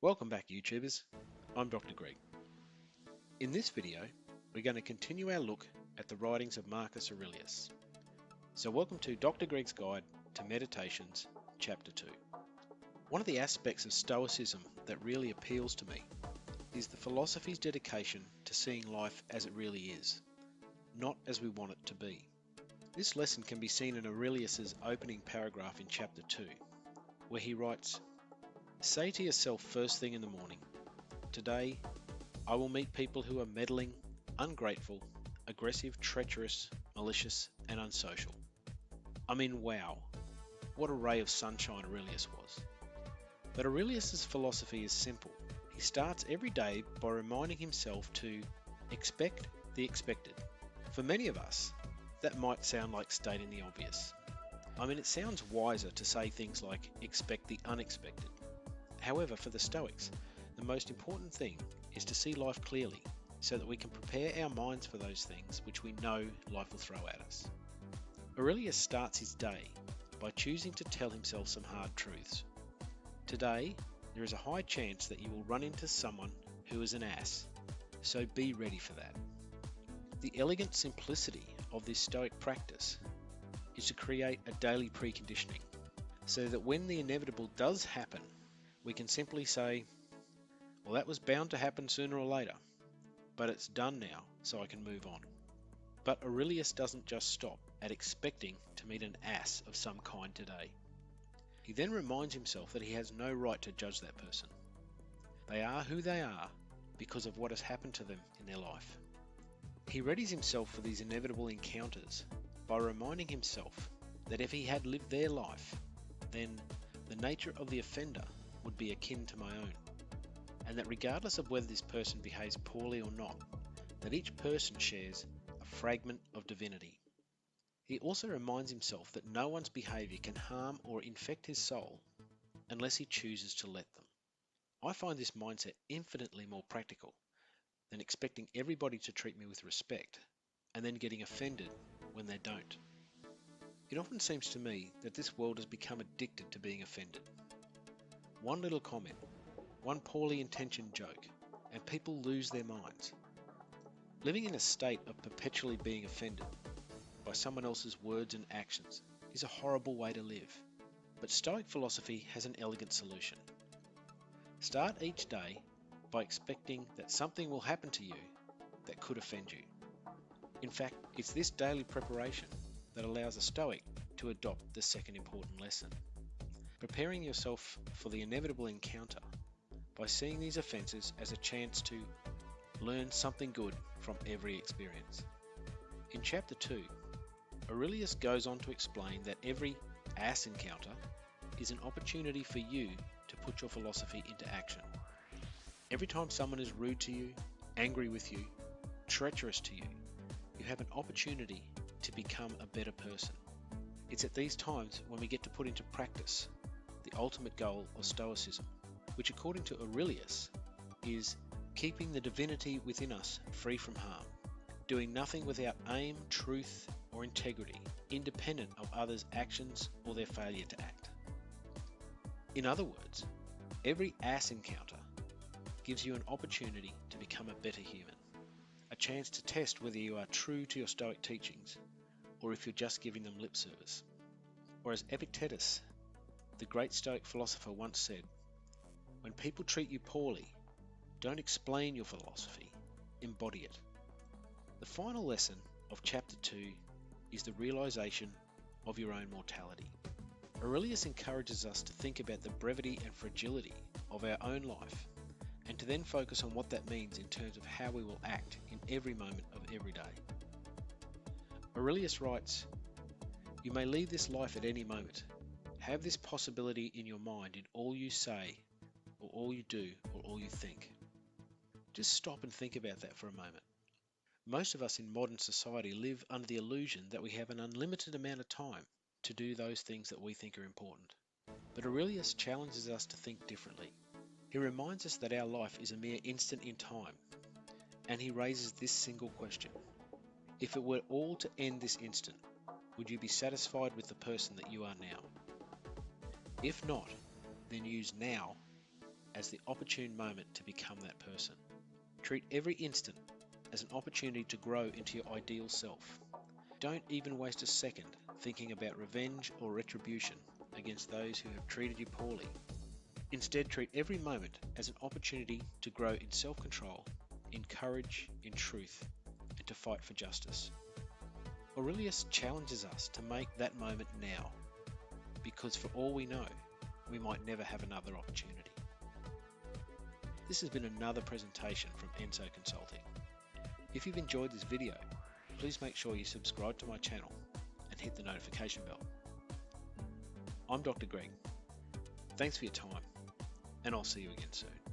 Welcome back, YouTubers. I'm Dr. Greg. In this video, we're going to continue our look at the writings of Marcus Aurelius. So welcome to Dr. Greg's Guide to Meditations, Chapter 2. One of the aspects of Stoicism that really appeals to me is the philosophy's dedication to seeing life as it really is, not as we want it to be. This lesson can be seen in Aurelius's opening paragraph in Chapter 2, where he writes, "Say to yourself first thing in the morning, today I will meet people who are meddling, ungrateful, aggressive, treacherous, malicious, and unsocial." I mean, wow, what a ray of sunshine Aurelius was. But Aurelius's philosophy is simple. He starts every day by reminding himself to expect the expected. For many of us, that might sound like stating the obvious. I mean, it sounds wiser to say things like expect the unexpected. However, for the Stoics, the most important thing is to see life clearly so that we can prepare our minds for those things which we know life will throw at us. Aurelius starts his day by choosing to tell himself some hard truths. Today, there is a high chance that you will run into someone who is an ass, so be ready for that. The elegant simplicity of this Stoic practice is to create a daily preconditioning, so that when the inevitable does happen, we can simply say, well, that was bound to happen sooner or later, but it's done now, so I can move on. But Aurelius doesn't just stop at expecting to meet an ass of some kind today. He then reminds himself that he has no right to judge that person. They are who they are because of what has happened to them in their life. He readies himself for these inevitable encounters by reminding himself that if he had lived their life, then the nature of the offender would be akin to my own, and that regardless of whether this person behaves poorly or not, that each person shares a fragment of divinity. He also reminds himself that no one's behaviour can harm or infect his soul unless he chooses to let them. I find this mindset infinitely more practical than expecting everybody to treat me with respect and then getting offended when they don't. It often seems to me that this world has become addicted to being offended. One little comment, one poorly intentioned joke, and people lose their minds. Living in a state of perpetually being offended by someone else's words and actions is a horrible way to live. But Stoic philosophy has an elegant solution. Start each day by expecting that something will happen to you that could offend you. In fact, it's this daily preparation that allows a Stoic to adopt the second important lesson. Preparing yourself for the inevitable encounter by seeing these offences as a chance to learn something good from every experience. In Chapter 2, Aurelius goes on to explain that every ass encounter is an opportunity for you to put your philosophy into action. Every time someone is rude to you, angry with you, treacherous to you, you have an opportunity to become a better person. It's at these times when we get to put into practice the ultimate goal of Stoicism, which according to Aurelius is keeping the divinity within us free from harm, doing nothing without aim, truth, or integrity, independent of others' actions or their failure to act. In other words, every ass encounter gives you an opportunity to become a better human, a chance to test whether you are true to your Stoic teachings or if you're just giving them lip service. Or as Epictetus, the great Stoic philosopher, once said, when people treat you poorly, don't explain your philosophy, embody it. The final lesson of Chapter 2 is the realization of your own mortality. Aurelius encourages us to think about the brevity and fragility of our own life and to then focus on what that means in terms of how we will act in every moment of every day. Aurelius writes, "You may leave this life at any moment. Have this possibility in your mind in all you say, or all you do, or all you think." Just stop and think about that for a moment. Most of us in modern society live under the illusion that we have an unlimited amount of time to do those things that we think are important. But Aurelius challenges us to think differently. He reminds us that our life is a mere instant in time, and he raises this single question. If it were all to end this instant, would you be satisfied with the person that you are now? If not, then use now as the opportune moment to become that person. Treat every instant as an opportunity to grow into your ideal self. Don't even waste a second thinking about revenge or retribution against those who have treated you poorly. Instead, treat every moment as an opportunity to grow in self-control, in courage, in truth, and to fight for justice. Aurelius challenges us to make that moment now, because for all we know, we might never have another opportunity. This has been another presentation from Enso Consulting. If you've enjoyed this video, please make sure you subscribe to my channel and hit the notification bell. I'm Dr. Greg. Thanks for your time, and I'll see you again soon.